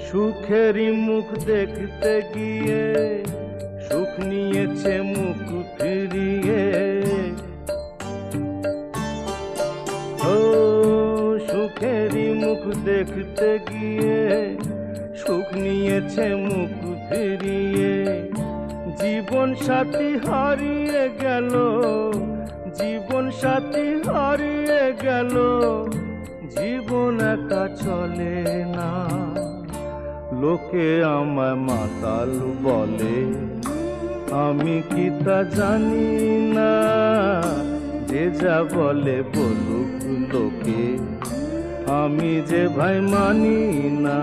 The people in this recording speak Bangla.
সুখেরই মুখ দেখতে গিয়ে সুখ নিয়েছে মুখ ফিরিয়ে। ও সুখেরই মুখ দেখতে গিয়ে সুখ নিয়েছে মুখ ফিরিয়ে। জীবন সাথী হারিয়ে গেল, জীবন সাথী হারিয়ে গেল, জীবন একা চলে না। লোকে আমায় মাতাল বলে, আমি কি তা জানি না। যে যা বলে বলুক লোকে, আমি যে ভাই মানি না।